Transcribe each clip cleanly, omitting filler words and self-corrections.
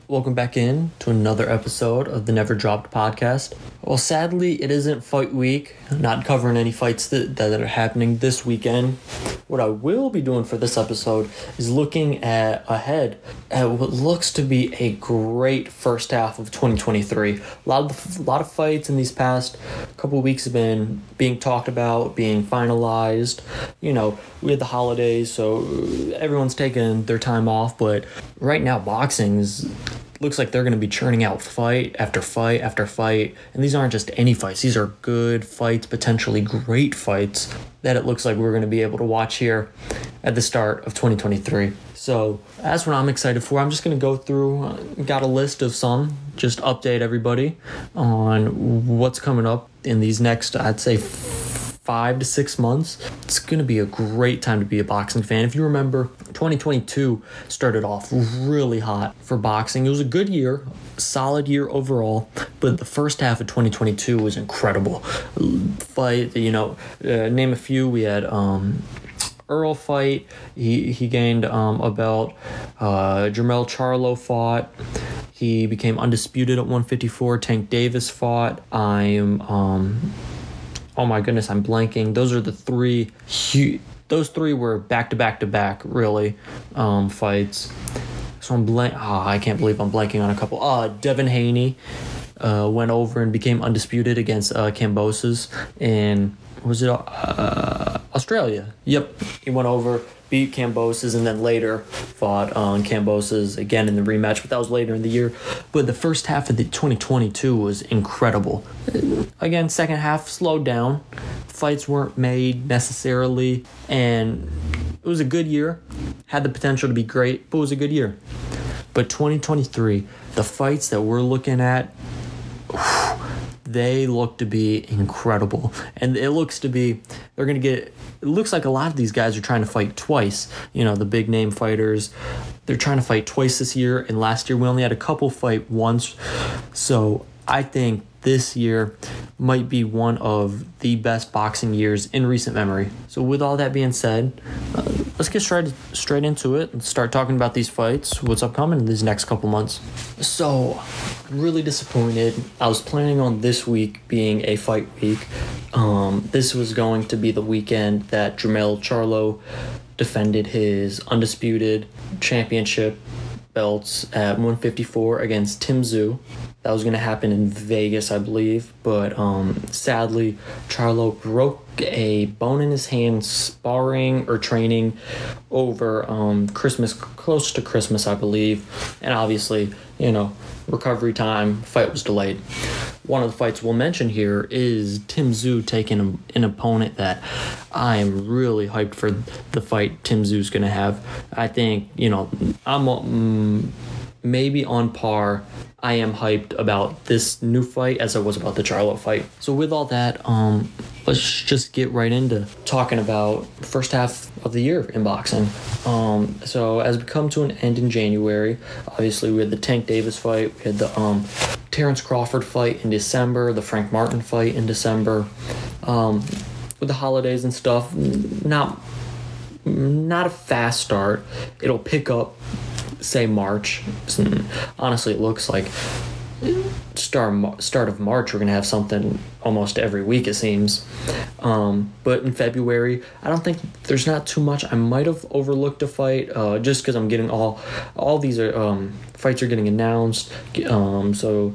Welcome back in to another episode of the Never Dropped podcast. Well, sadly, it isn't fight week. I'm not covering any fights that are happening this weekend. What I will be doing for this episode is looking ahead at what looks to be a great first half of 2023. A lot of fights in these past couple of weeks have been being talked about, being finalized. You know, we had the holidays, so everyone's taking their time off. But right now, boxing looks like they're going to be churning out fight after fight after fight. And these aren't just any fights. These are good fights, potentially great fights that it looks like we're going to be able to watch here at the start of 2023. So that's what I'm excited for. I'm just going to go through, got a list of some, just update everybody on what's coming up in these next, I'd say, 5 to 6 months. It's going to be a great time to be a boxing fan. If you remember, 2022 started off really hot for boxing. It was a good year, solid year overall, but the first half of 2022 was incredible. Fight, name a few. We had Earl fight. He gained a belt. Jermell Charlo fought. He became undisputed at 154. Tank Davis fought. Oh my goodness, I'm blanking. Those are the three. Those three were back-to-back-to-back, really, fights. So I can't believe I'm blanking on a couple. Devin Haney went over and became undisputed against Kambosos in, was it Australia? Yep, he went over, beat Kambosos, and then later fought Kambosos again in the rematch, but that was later in the year. But the first half of the 2022 was incredible. Again, second half slowed down. Fights weren't made necessarily, and it was a good year. Had the potential to be great, but it was a good year. But 2023, the fights that we're looking at, they look to be incredible. And it looks like a lot of these guys are trying to fight twice. You know, the big name fighters, they're trying to fight twice this year. And last year we only had a couple fight once. So I think this year might be one of the best boxing years in recent memory. So with all that being said, let's get straight into it and start talking about these fights, what's upcoming in these next couple months. So I'm really disappointed. I was planning on this week being a fight week. This was going to be the weekend that Jermell Charlo defended his undisputed championship belts at 154 against Tim Tszyu. That was going to happen in Vegas, I believe, but sadly, Charlo broke a bone in his hand sparring or training over Christmas, close to Christmas, I believe, and obviously, recovery time, fight was delayed. One of the fights we'll mention here is Tim Tszyu taking an opponent that I am really hyped for the fight Tim Tszyu's going to have. I think, I'm maybe on par. I am hyped about this new fight as I was about the Charlo fight. So with all that, let's just get right into talking about the first half of the year in boxing. So as we come to an end in January, obviously we had the Tank Davis fight, we had the Terrence Crawford fight in December, the Frank Martin fight in December. With the holidays and stuff, not a fast start. It'll pick up, say, March. Honestly, it looks like start of March we're gonna have something almost every week, it seems. But in February, I don't think there's not too much. I might have overlooked a fight just because I'm getting all these fights are getting announced. So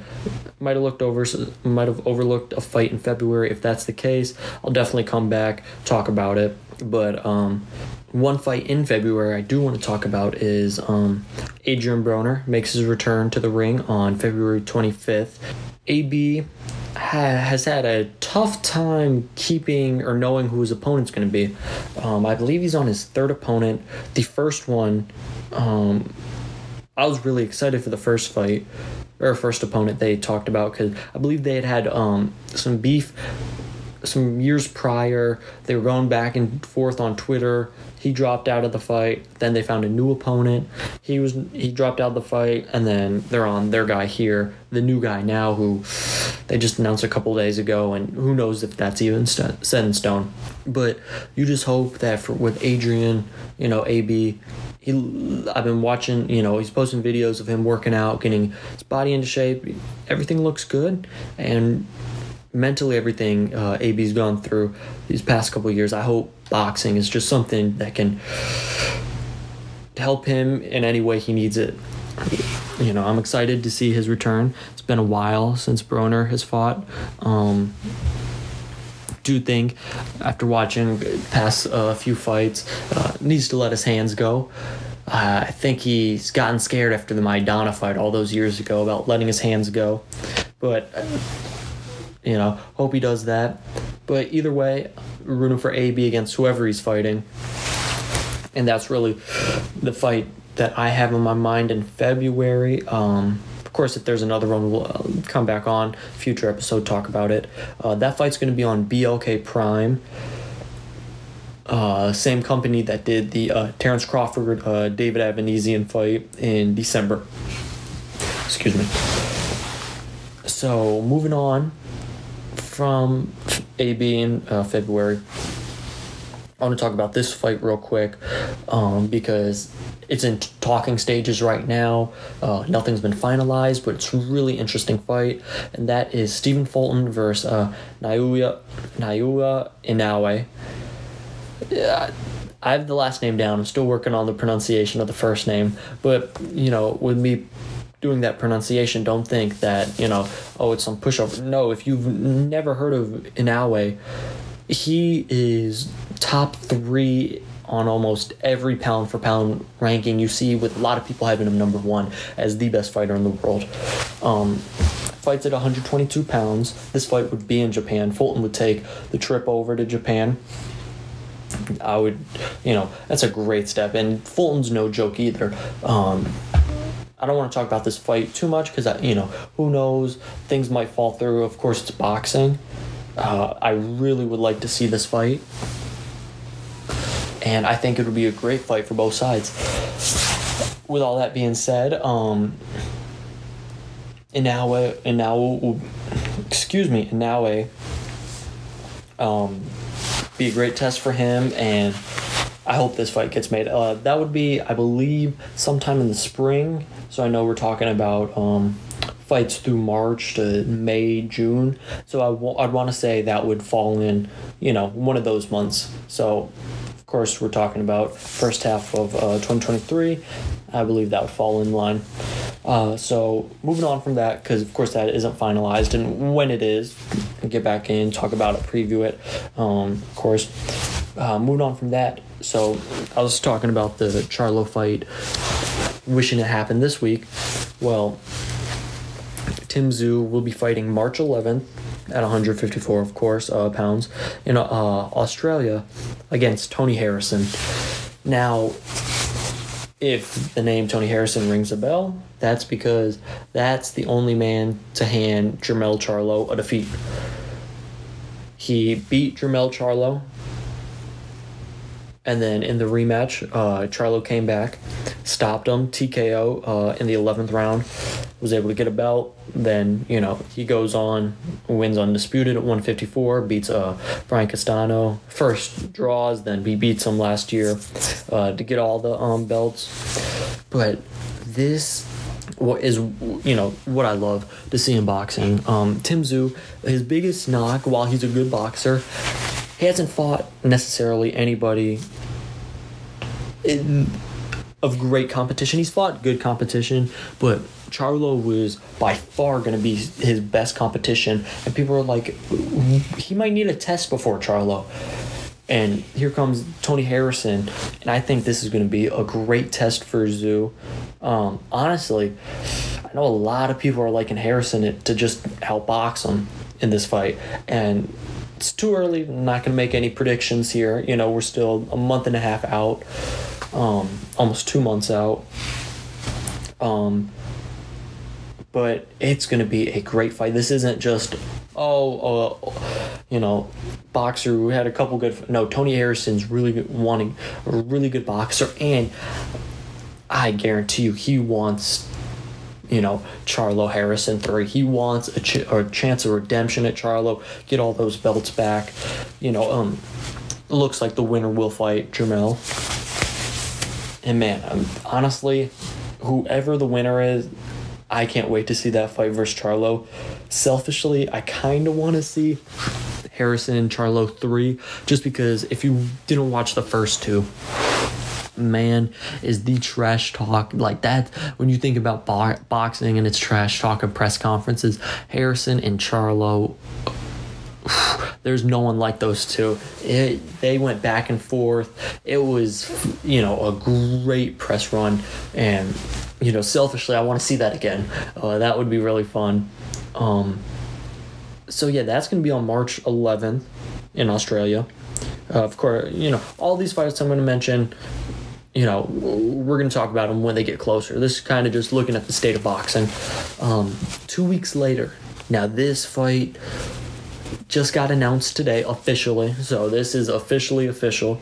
might have overlooked a fight in February. If that's the case, I'll definitely come back, talk about it. But one fight in February I do want to talk about is Adrian Broner makes his return to the ring on February 25th. AB has had a tough time keeping or knowing who his opponent's going to be. I believe he's on his third opponent. The first one, I was really excited for the first fight, or first opponent they talked about, because I believe they had some beef some years prior. They were going back and forth on Twitter. He dropped out of the fight. Then they found a new opponent. He dropped out of the fight, and then they're on their guy here, the new guy now, who they just announced a couple days ago, and who knows if that's even set in stone. But you just hope that with Adrian, AB, I've been watching, he's posting videos of him working out, getting his body into shape. Everything looks good, and mentally everything AB's gone through these past couple of years. I hope boxing is just something that can help him in any way he needs it. I'm excited to see his return. It's been a while since Broner has fought. Do think after watching past a few fights, needs to let his hands go. I think he's gotten scared after the Maidana fight all those years ago about letting his hands go. But, hope he does that. But either way, rooting for AB against whoever he's fighting. And that's really the fight that I have in my mind in February. Of course, if there's another one, we'll come back on future episode, talk about it. That fight's going to be on BLK Prime. Same company that did the Terrence Crawford, David Avanesian fight in December. Excuse me. So, moving on from AB in February, I want to talk about this fight real quick because it's in talking stages right now. Nothing's been finalized, but it's a really interesting fight, and that is Stephen Fulton versus Naoya Inoue. I have the last name down. I'm still working on the pronunciation of the first name, but with me doing that pronunciation, don't think that it's some pushover. No, if you've never heard of Inoue, he is top 3 on almost every pound for pound ranking you see, with a lot of people having him number 1 as the best fighter in the world. Fights at 122 pounds. This fight would be in Japan. Fulton would take the trip over to Japan. That's a great step, and Fulton's no joke either. I don't want to talk about this fight too much because, who knows, things might fall through. Of course, it's boxing. I really would like to see this fight, and I think it would be a great fight for both sides. With all that being said, Inoue be a great test for him, and I hope this fight gets made. That would be, I believe, sometime in the spring. So I know we're talking about fights through March to May, June. So I'd want to say that would fall in, one of those months. So, of course, we're talking about first half of 2023. I believe that would fall in line. So moving on from that, because of course that isn't finalized, and when it is, I'll get back in, talk about it, preview it. Of course, moving on from that. So I was talking about the Charlo fight, wishing it happened this week. Well, Tim Tszyu will be fighting March 11th at 154, of course, pounds in Australia against Tony Harrison. Now, if the name Tony Harrison rings a bell, that's because that's the only man to hand Jermell Charlo a defeat. He beat Jermell Charlo, and then in the rematch, Charlo came back, stopped him, TKO in the 11th round, was able to get a belt. Then, he goes on, wins undisputed at 154, beats Brian Castano. First draws, then he beats him last year to get all the belts. But this is, what I love to see in boxing. Tim Tszyu, his biggest knock, while he's a good boxer, he hasn't fought necessarily anybody of great competition. He's fought good competition, but Charlo was by far going to be his best competition. And people are like, he might need a test before Charlo. And here comes Tony Harrison, and I think this is going to be a great test for Tszyu. Honestly, I know a lot of people are liking Harrison to just outbox him in this fight, and it's too early. I'm not going to make any predictions here. We're still a month and a half out, almost 2 months out. But it's going to be a great fight. This isn't just, boxer who had a couple good... No, Tony Harrison's really wanting a really good boxer, and I guarantee you he wants, Charlo Harrison 3. He wants a chance of redemption at Charlo, get all those belts back. It looks like the winner will fight Jermell. And man, honestly, whoever the winner is, I can't wait to see that fight versus Charlo. Selfishly, I kind of want to see Harrison and Charlo 3, just because if you didn't watch the first two, man, is the trash talk like that. When you think about boxing and it's trash talk and press conferences, Harrison and Charlo, there's no one like those two. They went back and forth. It was, a great press run. And, selfishly, I want to see that again. That would be really fun. So, yeah, that's going to be on March 11th in Australia. Of course, all these fights I'm going to mention, we're going to talk about them when they get closer. This is kind of just looking at the state of boxing. 2 weeks later. Now, this fight just got announced today officially. So this is officially official.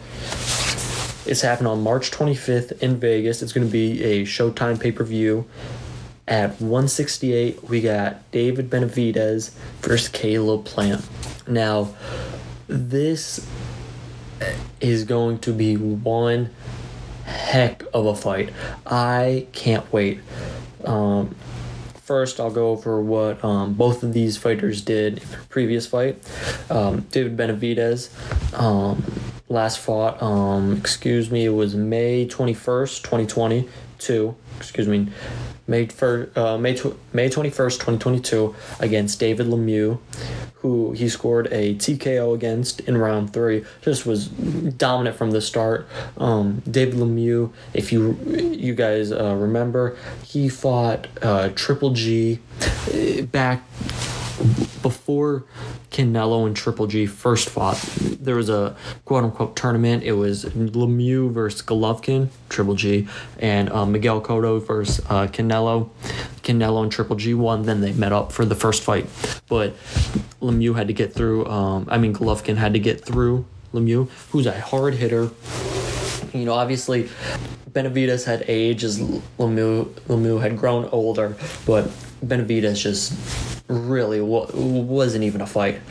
It's happening on March 25th in Vegas. It's going to be a Showtime pay-per-view. At 168, we got David Benavidez versus Caleb Plant. Now, this is going to be one heck of a fight. I can't wait. First, I'll go over what both of these fighters did in their previous fight. David Benavidez last fought, it was May 21st, 2022. May 21st, 2022 against David Lemieux, who he scored a TKO against in round 3. Just was dominant from the start. David Lemieux, if you guys remember, he fought Triple G back before Canelo and Triple G first fought. There was a quote-unquote tournament. It was Lemieux versus Golovkin, Triple G, and Miguel Cotto versus Canelo. Canelo and Triple G won. Then they met up for the first fight. But Lemieux had to get through. Golovkin had to get through Lemieux, who's a hard hitter. Obviously, Benavidez had age as Lemieux had grown older, but Benavidez just really wasn't even a fight.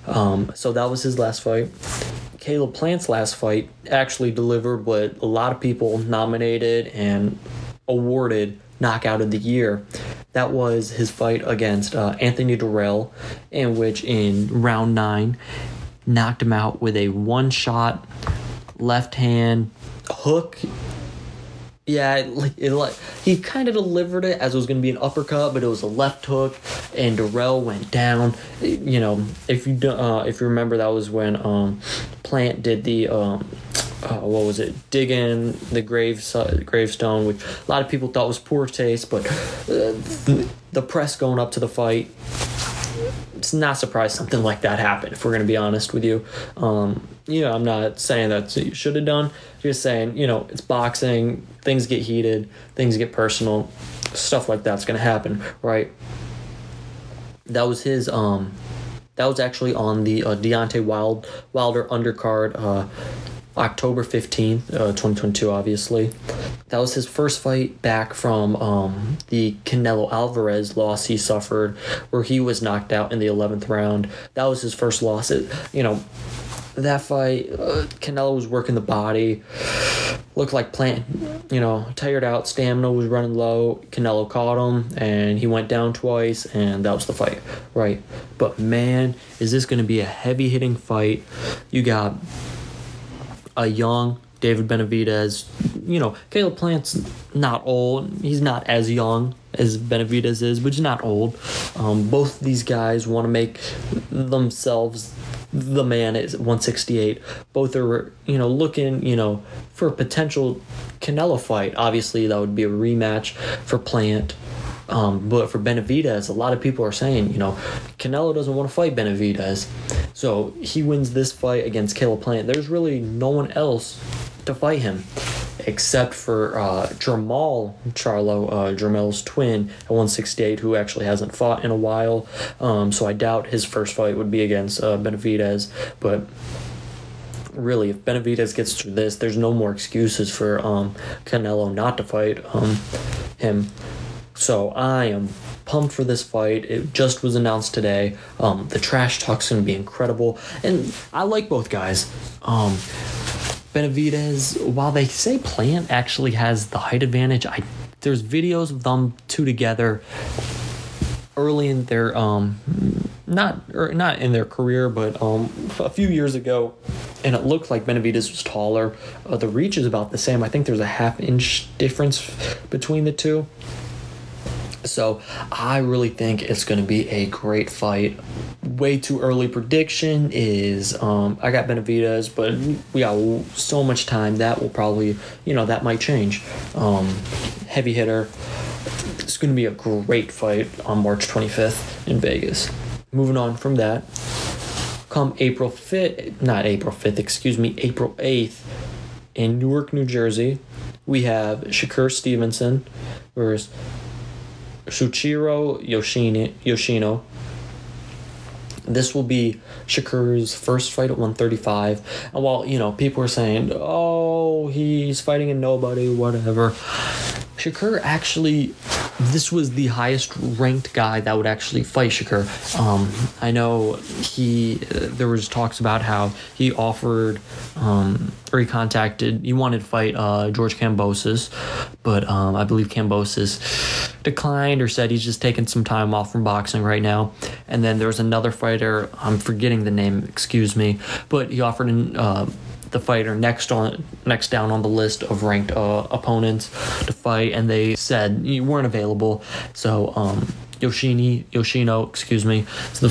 So that was his last fight. Caleb Plant's last fight actually delivered what a lot of people nominated and awarded Knockout of the Year. That was his fight against Anthony Durrell, in which in round 9 knocked him out with a one-shot left hand hook. Yeah, he kind of delivered it as it was going to be an uppercut, but it was a left hook, and Durrell went down. If you remember, that was when Plant did the dig in the gravestone, which a lot of people thought was poor taste, but the press going up to the fight, it's not surprised something like that happened, if we're going to be honest with you. I'm not saying that's what you should have done. Just saying, it's boxing. Things get heated. Things get personal. Stuff like that's going to happen, right? That was his. That was actually on the Deontay Wilder undercard, October 15th, 2022, obviously. That was his first fight back from the Canelo Alvarez loss he suffered, where he was knocked out in the 11th round. That was his first loss. That fight, Canelo was working the body. Looked like Plant, tired out. Stamina was running low. Canelo caught him, and he went down twice, and that was the fight, right? But, man, is this going to be a heavy-hitting fight. You got a young David Benavidez. Caleb Plant's not old. He's not as young as Benavidez is, but he's not old. Both of these guys want to make themselves the man at 168. Both are, looking, for a potential Canelo fight. Obviously, that would be a rematch for Plant. But for Benavidez, a lot of people are saying, Canelo doesn't want to fight Benavidez. So he wins this fight against Caleb Plant. There's really no one else to fight him except for Jermall Charlo, Jermell's twin at 168, who actually hasn't fought in a while. So I doubt his first fight would be against Benavidez. But really, if Benavidez gets through this, there's no more excuses for Canelo not to fight him. So I am pumped for this fight. It just was announced today. The trash talk's going to be incredible. And I like both guys. Benavidez, while they say Plant actually has the height advantage, there's videos of them two together early in their not in their career, but a few years ago, and it looked like Benavidez was taller. The reach is about the same. I think there's a half-inch difference between the two. So I really think it's going to be a great fight. Way too early prediction is I got Benavidez, but we got so much time that will probably, that might change. Heavy hitter. It's going to be a great fight on March 25th in Vegas. Moving on from that, come April 8th in Newark, New Jersey, we have Shakur Stevenson versus Shuichiro Yoshino. This will be Shakur's first fight at 135. And while, people are saying, oh, he's fighting a nobody, whatever, Shakur actually, this was the highest ranked guy that would actually fight Shakur. I know there was talks about how he offered, or he wanted to fight George Kambosos, but I believe Kambosos declined or said he's just taking some time off from boxing right now. And then there was another fighter, I'm forgetting the name, excuse me, but he offered the fighter next down on the list of ranked opponents to fight, and they said you weren't available. So Yoshino, excuse me, is the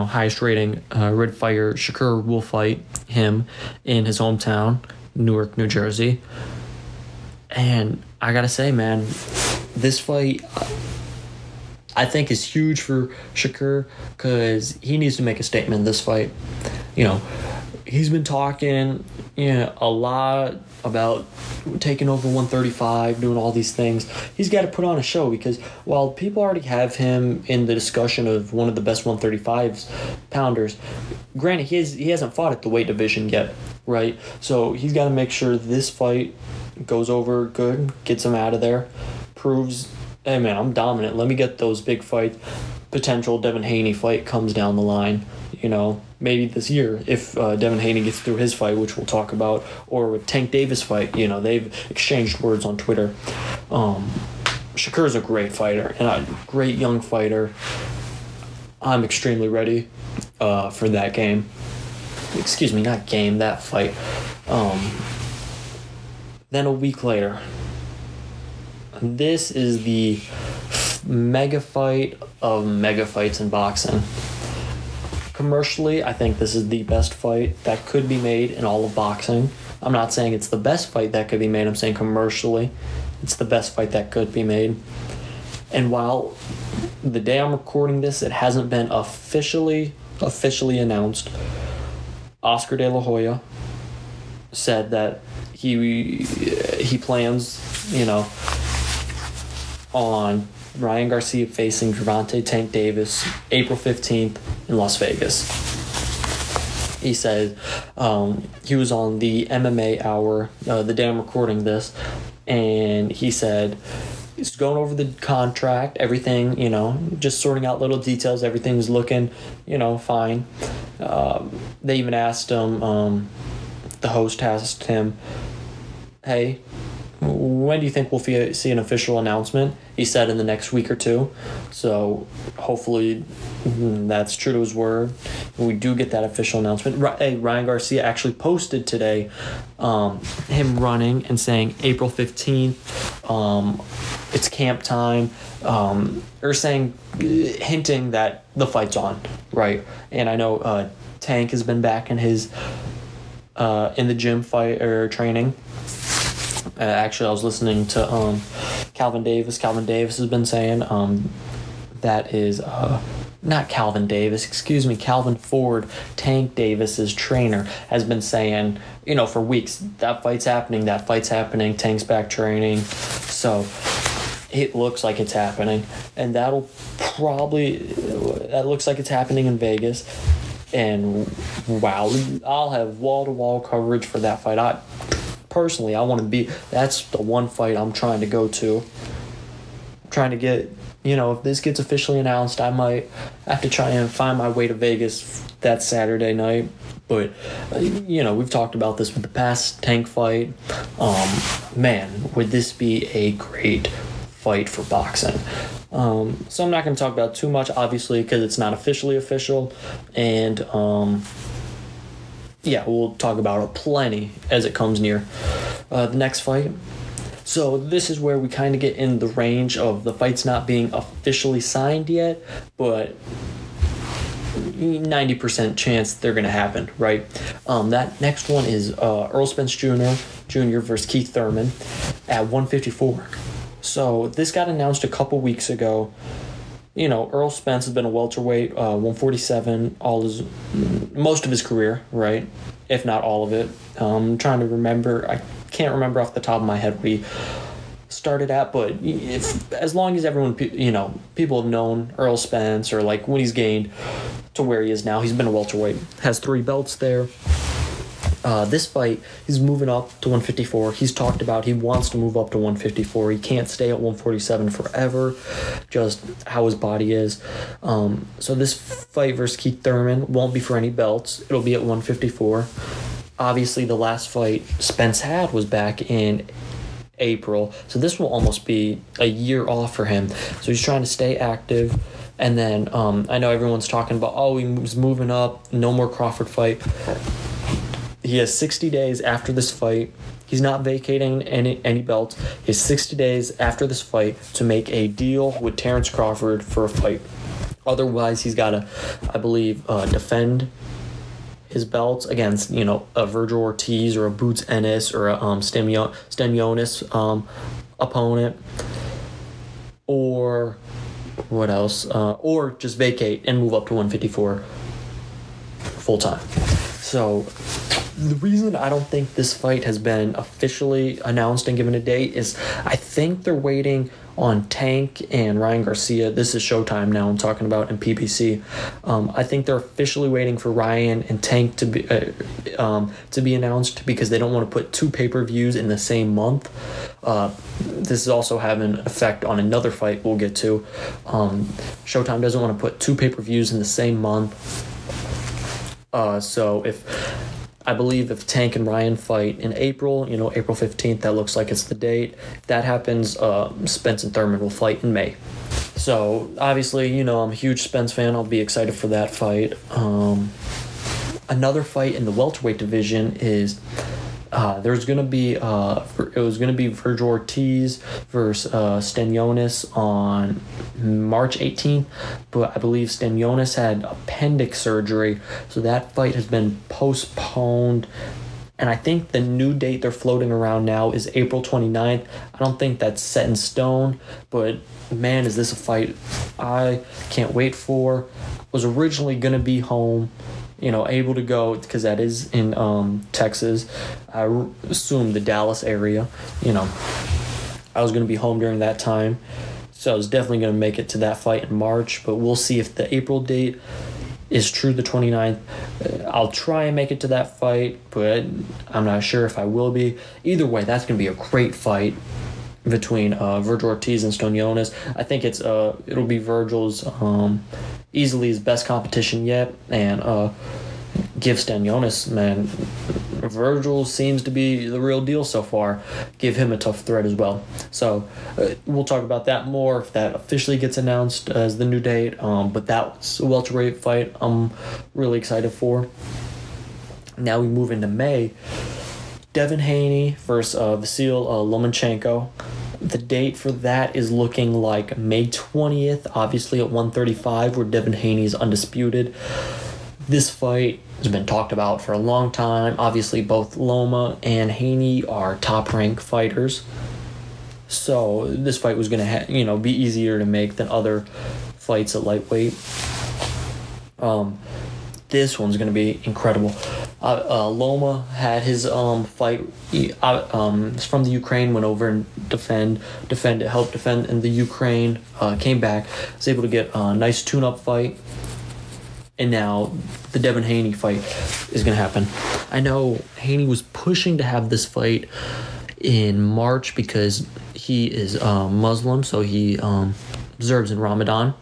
highest rating red fighter. Shakur will fight him in his hometown, Newark, New Jersey. And I gotta say, man, this fight I think is huge for Shakur because he needs to make a statement in this fight. He's been talking a lot about taking over 135, doing all these things. He's got to put on a show because while people already have him in the discussion of one of the best 135 pounders, granted, he hasn't fought at the weight division yet, right? So he's got to make sure this fight goes over good, gets him out of there, proves, hey man, I'm dominant. Let me get those big fights. Potential Devin Haney fight comes down the line, maybe this year if Devin Haney gets through his fight, which we'll talk about, or with Tank Davis fight. They've exchanged words on Twitter. Shakur's a great fighter and a great young fighter. I'm extremely ready for that game. Excuse me, not game, that fight. Then a week later, this is the mega fight of mega fights in boxing. Commercially, I think this is the best fight that could be made in all of boxing. I'm not saying it's the best fight that could be made. I'm saying commercially, it's the best fight that could be made. And while the day I'm recording this, it hasn't been officially announced, Oscar De La Hoya said that he plans, on Ryan Garcia facing Gervonta Tank Davis April 15th in Las Vegas. He said he was on the MMA Hour the day I'm recording this, and he said he's going over the contract, everything, just sorting out little details. Everything's looking, fine. They even asked him, the host asked him, hey, when do you think we'll see an official announcement? He said in the next week or two. So hopefully that's true to his word. We do get that official announcement. Ryan Garcia actually posted today him running and saying April 15th, it's camp time, or hinting that the fight's on, right? And I know Tank has been back in his in the gym fight or training. Actually, I was listening to Calvin Davis. Calvin Davis has been saying that is not Calvin Davis, excuse me, Calvin Ford, Tank Davis's trainer, has been saying, for weeks, that fight's happening, Tank's back training. So it looks like it's happening. And that looks like it's happening in Vegas. And wow, I'll have wall-to-wall coverage for that fight. Personally, I want to be, that's the one fight I'm trying to go to. I'm trying to get if this gets officially announced, I might have to try and find my way to Vegas that Saturday night. But, we've talked about this with the past Tank fight. Man, would this be a great fight for boxing? So I'm not going to talk about too much, obviously, because it's not officially official. And, we'll talk about it plenty as it comes near. The next fight. So this is where we kind of get in the range of the fights not being officially signed yet, but 90% chance they're going to happen, right? That next one is Errol Spence Jr. versus Keith Thurman at 154. So this got announced a couple weeks ago. Errol Spence has been a welterweight, 147 most of his career, right? If not all of it. I'm trying to remember. I can't remember off the top of my head what he started at, but as long as everyone, people have known Errol Spence, or like when he's gained to where he is now, he's been a welterweight, has 3 belts there. This fight, he's moving up to 154. He's talked about he wants to move up to 154. He can't stay at 147 forever, just how his body is. So this fight versus Keith Thurman won't be for any belts. It'll be at 154. Obviously, the last fight Spence had was back in April, so this will almost be a year off for him. So he's trying to stay active. And then I know everyone's talking about, he was moving up, no more Crawford fight. He has 60 days after this fight. He's not vacating any belts. He has 60 days after this fight to make a deal with Terrence Crawford for a fight. Otherwise, he's got to, I believe, defend his belts against, a Virgil Ortiz or a Boots Ennis or a Stenionis opponent. Or what else? Or just vacate and move up to 154 full time. So the reason I don't think this fight has been officially announced and given a date is I think they're waiting on Tank and Ryan Garcia. This is Showtime now I'm talking about, in PBC. I think they're officially waiting for Ryan and Tank to be announced because they don't want to put 2 pay-per-views in the same month. This is also having an effect on another fight we'll get to. Showtime doesn't want to put 2 pay-per-views in the same month. So I believe if Tank and Ryan fight in April, April 15th, that looks like it's the date. If that happens, Spence and Thurman will fight in May. So, obviously, I'm a huge Spence fan. I'll be excited for that fight. Another fight in the welterweight division is there's going to be Virgil Ortiz versus Stenionis on March 18th, but I believe Stenionis had appendix surgery, so that fight has been postponed. And I think the new date they're floating around now is April 29th. I don't think that's set in stone, but man, is this a fight I can't wait for. Was originally going to be home, able to go, because that is in Texas. I assume the Dallas area. I was going to be home during that time. So I was definitely going to make it to that fight in March. But we'll see if the April date is true, the 29th. I'll try and make it to that fight, but I'm not sure if I will be. Either way, that's going to be a great fight between Virgil Ortiz and Stenionis. I think it'll be Virgil's easily his best competition yet, and give Stenionis, man, Virgil seems to be the real deal so far. Give him a tough threat as well. So we'll talk about that more if that officially gets announced as the new date. But that's a welterweight fight I'm really excited for. Now we move into May. Devin Haney versus Vasyl Lomachenko. The date for that is looking like May 20th, obviously at 135, where Devin Haney is undisputed. This fight has been talked about for a long time. Obviously, both Loma and Haney are top-ranked fighters. So this fight was going to be easier to make than other fights at lightweight. This one's going to be incredible. Loma had his fight from the Ukraine, went over and helped defend in the Ukraine, came back, was able to get a nice tune-up fight, and now the Devin Haney fight is going to happen. I know Haney was pushing to have this fight in March because he is Muslim, so he observes in Ramadan.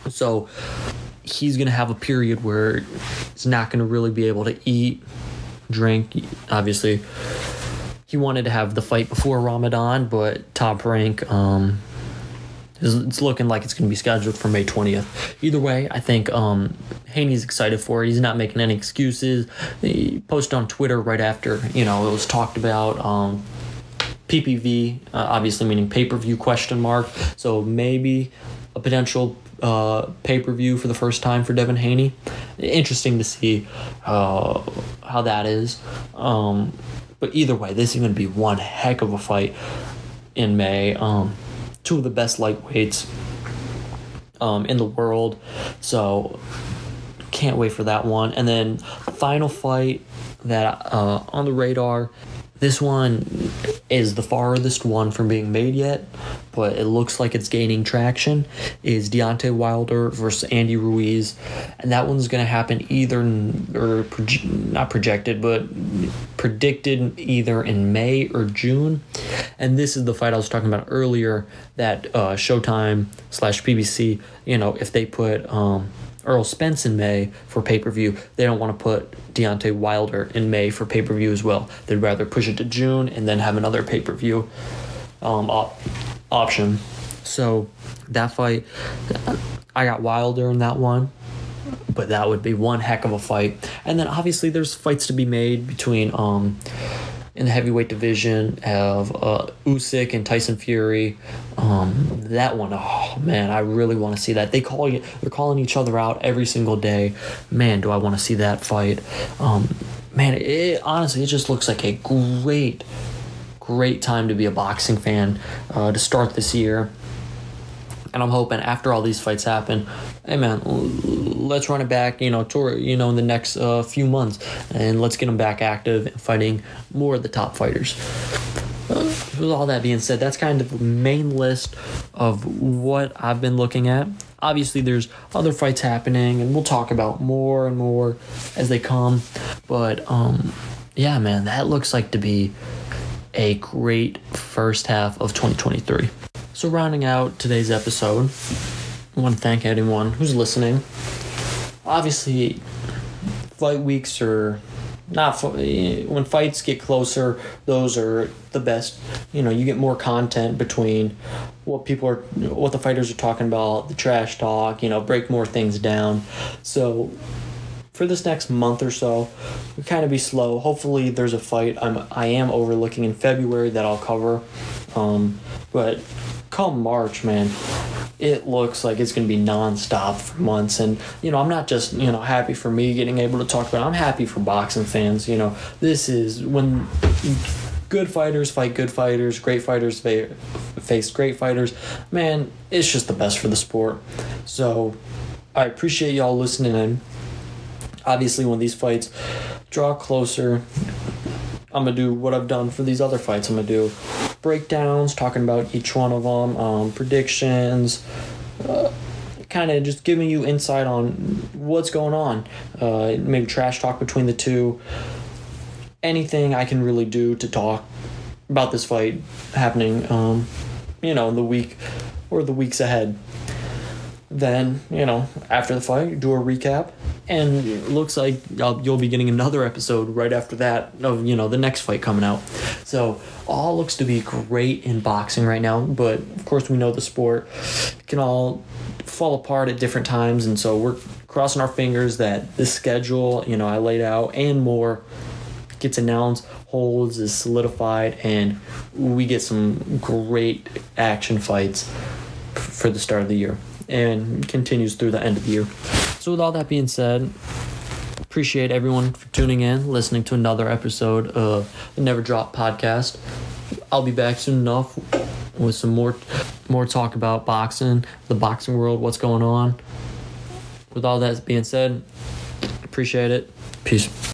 So he's going to have a period where he's not going to really be able to eat, drink. Obviously, he wanted to have the fight before Ramadan, but Top Rank, it's looking like it's going to be scheduled for May 20th. Either way, I think Haney's excited for it. He's not making any excuses. He posted on Twitter right after, it was talked about PPV, obviously meaning pay-per-view ? So maybe a potential pay-per-view for the first time for Devin Haney. Interesting to see how that is. But either way, this is going to be one heck of a fight in May. Two of the best lightweights in the world. So can't wait for that one. And then final fight that on the radar. This one is the farthest one from being made yet, but it looks like it's gaining traction, is Deontay Wilder versus Andy Ruiz. And that one's going to happen not projected, but predicted either in May or June. And this is the fight I was talking about earlier that Showtime/PBC, if they put Earl Spence in May for pay-per-view, they don't want to put Deontay Wilder in May for pay-per-view as well. They'd rather push it to June and then have another pay-per-view option. So that fight, I got Wilder in that one, but that would be one heck of a fight. And then obviously there's fights to be made between in the heavyweight division of Usyk and Tyson Fury. That one, oh man, I really want to see that. They're calling each other out every single day. Man, do I want to see that fight. Man, honestly, it just looks like a great time to be a boxing fan to start this year. And I'm hoping after all these fights happen, hey man, let's run it back, in the next few months, and let's get them back active and fighting more of the top fighters. With all that being said, that's kind of the main list of what I've been looking at. Obviously, there's other fights happening, and we'll talk about more and more as they come. But yeah, man, that looks like to be a great first half of 2023. So rounding out today's episode, I want to thank anyone who's listening. Obviously, fight weeks are not when fights get closer, those are the best. You get more content between what the fighters are talking about, the trash talk, break more things down. So for this next month or so, we kind of be slow. Hopefully there's a fight I am overlooking in February that I'll cover. But come March, man, it looks like it's going to be nonstop for months. And, I'm not just, happy for me getting able to talk about it. I'm happy for boxing fans. This is when good fighters fight good fighters, great fighters face great fighters. Man, it's just the best for the sport. So I appreciate y'all listening in. Obviously, when these fights draw closer, I'm going to do what I've done for these other fights. I'm going to do breakdowns, talking about each one of them, predictions, kind of just giving you insight on what's going on, maybe trash talk between the two, anything I can really do to talk about this fight happening, in the week or the weeks ahead. Then, after the fight, do a recap. And it looks like you'll be getting another episode right after that of, the next fight coming out. So all looks to be great in boxing right now. But, of course, we know the sport can all fall apart at different times. And so we're crossing our fingers that this schedule, I laid out and more gets announced, holds, is solidified, and we get some great action fights for the start of the year and continues through the end of the year. So with all that being said, appreciate everyone for tuning in, listening to another episode of the Never Drop podcast. I'll be back soon enough with some more talk about boxing, the boxing world, what's going on. With all that being said, appreciate it. Peace.